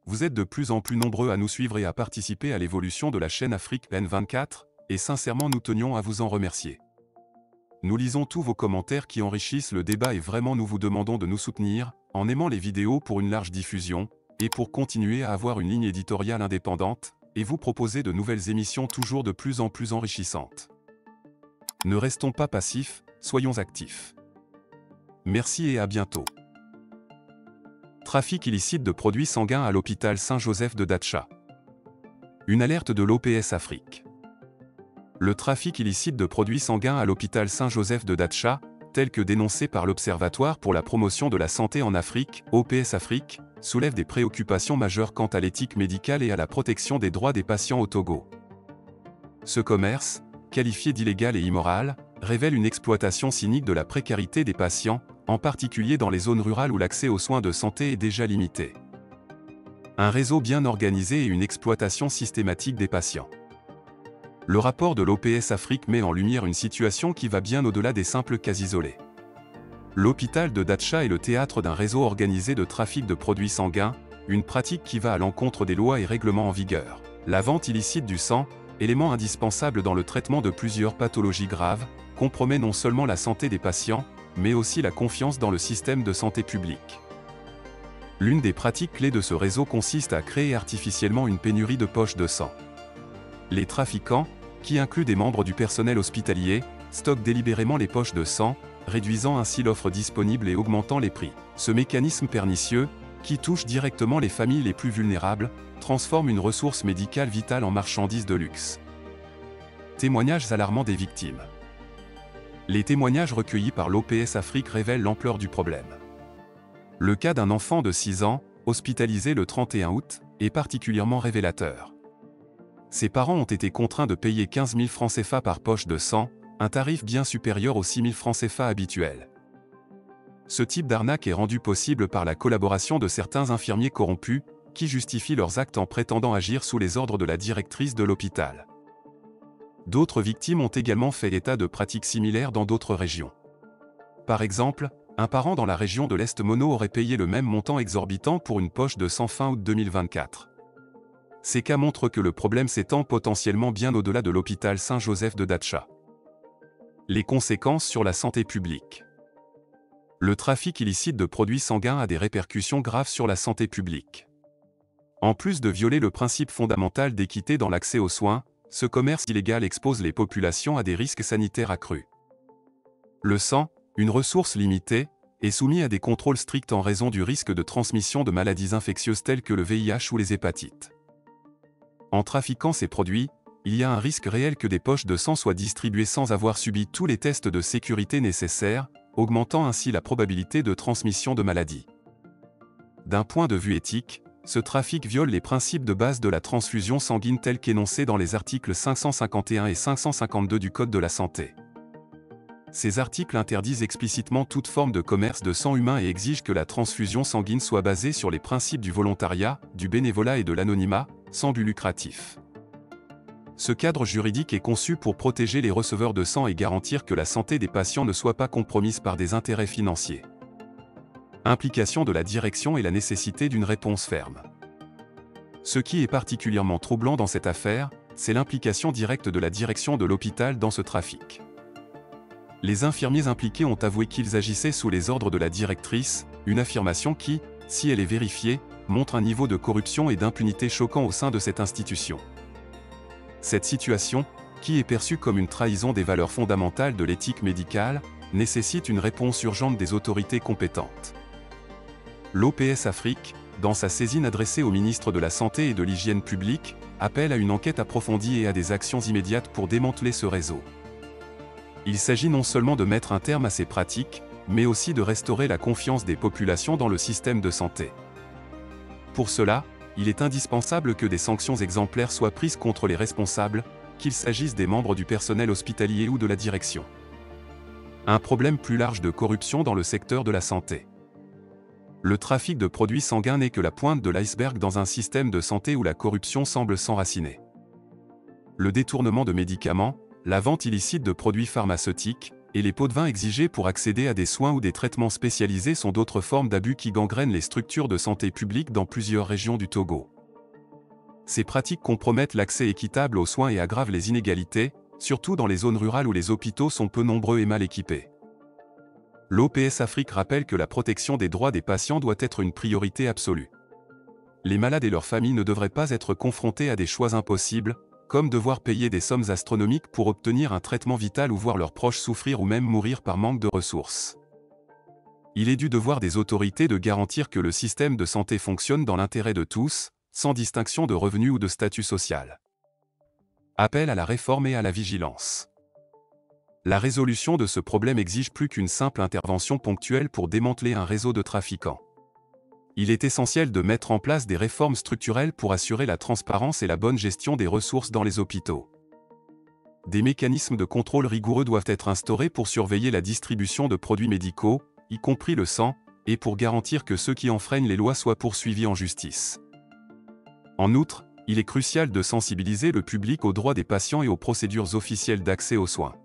vous êtes de plus en plus nombreux à nous suivre et à participer à l'évolution de la chaîne Afrique N24, et sincèrement nous tenions à vous en remercier. Nous lisons tous vos commentaires qui enrichissent le débat et vraiment nous vous demandons de nous soutenir, en aimant les vidéos pour une large diffusion, et pour continuer à avoir une ligne éditoriale indépendante, et vous proposer de nouvelles émissions toujours de plus en plus enrichissantes. Ne restons pas passifs, soyons actifs. Merci et à bientôt. Trafic illicite de produits sanguins à l'hôpital Saint-Joseph de Dacha. Une alerte de l'OPS Afrique. Le trafic illicite de produits sanguins à l'hôpital Saint-Joseph de Dacha, tel que dénoncé par l'Observatoire pour la promotion de la santé en Afrique, OPS Afrique, soulève des préoccupations majeures quant à l'éthique médicale et à la protection des droits des patients au Togo. Ce commerce, qualifié d'illégal et immoral, révèle une exploitation cynique de la précarité des patients, en particulier dans les zones rurales où l'accès aux soins de santé est déjà limité. Un réseau bien organisé et une exploitation systématique des patients. Le rapport de l'OPS Afrique met en lumière une situation qui va bien au-delà des simples cas isolés. L'hôpital de Dacha est le théâtre d'un réseau organisé de trafic de produits sanguins, une pratique qui va à l'encontre des lois et règlements en vigueur. La vente illicite du sang, élément indispensable dans le traitement de plusieurs pathologies graves, compromet non seulement la santé des patients, mais aussi la confiance dans le système de santé publique. L'une des pratiques clés de ce réseau consiste à créer artificiellement une pénurie de poches de sang. Les trafiquants, qui incluent des membres du personnel hospitalier, stockent délibérément les poches de sang, réduisant ainsi l'offre disponible et augmentant les prix. Ce mécanisme pernicieux, qui touche directement les familles les plus vulnérables, transforme une ressource médicale vitale en marchandise de luxe. Témoignages alarmants des victimes. Les témoignages recueillis par l'OPS Afrique révèlent l'ampleur du problème. Le cas d'un enfant de 6 ans, hospitalisé le 31 août, est particulièrement révélateur. Ses parents ont été contraints de payer 15 000 francs CFA par poche de sang, un tarif bien supérieur aux 6 000 francs CFA habituels. Ce type d'arnaque est rendu possible par la collaboration de certains infirmiers corrompus, qui justifient leurs actes en prétendant agir sous les ordres de la directrice de l'hôpital. D'autres victimes ont également fait état de pratiques similaires dans d'autres régions. Par exemple, un parent dans la région de l'Est Mono aurait payé le même montant exorbitant pour une poche de sang fin août 2024. Ces cas montrent que le problème s'étend potentiellement bien au-delà de l'hôpital Saint-Joseph de Dacha. Les conséquences sur la santé publique. Le trafic illicite de produits sanguins a des répercussions graves sur la santé publique. En plus de violer le principe fondamental d'équité dans l'accès aux soins, ce commerce illégal expose les populations à des risques sanitaires accrus. Le sang, une ressource limitée, est soumis à des contrôles stricts en raison du risque de transmission de maladies infectieuses telles que le VIH ou les hépatites. En trafiquant ces produits, il y a un risque réel que des poches de sang soient distribuées sans avoir subi tous les tests de sécurité nécessaires, augmentant ainsi la probabilité de transmission de maladies. D'un point de vue éthique, ce trafic viole les principes de base de la transfusion sanguine tels qu'énoncés dans les articles 551 et 552 du Code de la santé. Ces articles interdisent explicitement toute forme de commerce de sang humain et exigent que la transfusion sanguine soit basée sur les principes du volontariat, du bénévolat et de l'anonymat, sans but lucratif. Ce cadre juridique est conçu pour protéger les receveurs de sang et garantir que la santé des patients ne soit pas compromise par des intérêts financiers. Implication de la direction et la nécessité d'une réponse ferme. Ce qui est particulièrement troublant dans cette affaire, c'est l'implication directe de la direction de l'hôpital dans ce trafic. Les infirmiers impliqués ont avoué qu'ils agissaient sous les ordres de la directrice, une affirmation qui, si elle est vérifiée, montre un niveau de corruption et d'impunité choquant au sein de cette institution. Cette situation, qui est perçue comme une trahison des valeurs fondamentales de l'éthique médicale, nécessite une réponse urgente des autorités compétentes. L'OPS Afrique, dans sa saisine adressée au ministre de la Santé et de l'Hygiène publique, appelle à une enquête approfondie et à des actions immédiates pour démanteler ce réseau. Il s'agit non seulement de mettre un terme à ces pratiques, mais aussi de restaurer la confiance des populations dans le système de santé. Pour cela, il est indispensable que des sanctions exemplaires soient prises contre les responsables, qu'il s'agisse des membres du personnel hospitalier ou de la direction. Un problème plus large de corruption dans le secteur de la santé. Le trafic de produits sanguins n'est que la pointe de l'iceberg dans un système de santé où la corruption semble s'enraciner. Le détournement de médicaments, la vente illicite de produits pharmaceutiques, Et les pots de vin exigés pour accéder à des soins ou des traitements spécialisés sont d'autres formes d'abus qui gangrènent les structures de santé publique dans plusieurs régions du Togo. Ces pratiques compromettent l'accès équitable aux soins et aggravent les inégalités, surtout dans les zones rurales où les hôpitaux sont peu nombreux et mal équipés. L'OPS Afrique rappelle que la protection des droits des patients doit être une priorité absolue. Les malades et leurs familles ne devraient pas être confrontés à des choix impossibles, comme devoir payer des sommes astronomiques pour obtenir un traitement vital ou voir leurs proches souffrir ou même mourir par manque de ressources. Il est du devoir des autorités de garantir que le système de santé fonctionne dans l'intérêt de tous, sans distinction de revenus ou de statut social. Appel à la réforme et à la vigilance. La résolution de ce problème exige plus qu'une simple intervention ponctuelle pour démanteler un réseau de trafiquants. Il est essentiel de mettre en place des réformes structurelles pour assurer la transparence et la bonne gestion des ressources dans les hôpitaux. Des mécanismes de contrôle rigoureux doivent être instaurés pour surveiller la distribution de produits médicaux, y compris le sang, et pour garantir que ceux qui enfreignent les lois soient poursuivis en justice. En outre, il est crucial de sensibiliser le public aux droits des patients et aux procédures officielles d'accès aux soins.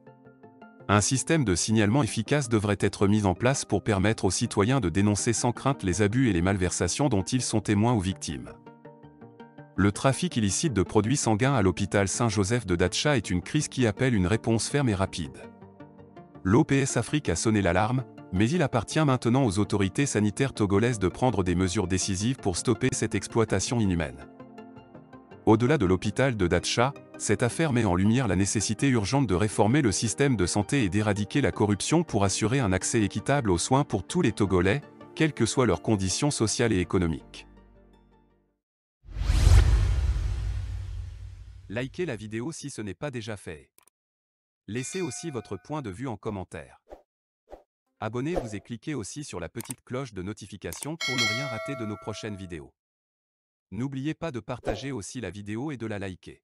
Un système de signalement efficace devrait être mis en place pour permettre aux citoyens de dénoncer sans crainte les abus et les malversations dont ils sont témoins ou victimes. Le trafic illicite de produits sanguins à l'hôpital Saint-Joseph de Datcha est une crise qui appelle une réponse ferme et rapide. L'OPS Afrique a sonné l'alarme, mais il appartient maintenant aux autorités sanitaires togolaises de prendre des mesures décisives pour stopper cette exploitation inhumaine. Au-delà de l'hôpital de Datcha, cette affaire met en lumière la nécessité urgente de réformer le système de santé et d'éradiquer la corruption pour assurer un accès équitable aux soins pour tous les Togolais, quelles que soient leurs conditions sociales et économiques. Likez la vidéo si ce n'est pas déjà fait. Laissez aussi votre point de vue en commentaire. Abonnez-vous et cliquez aussi sur la petite cloche de notification pour ne rien rater de nos prochaines vidéos. N'oubliez pas de partager aussi la vidéo et de la liker.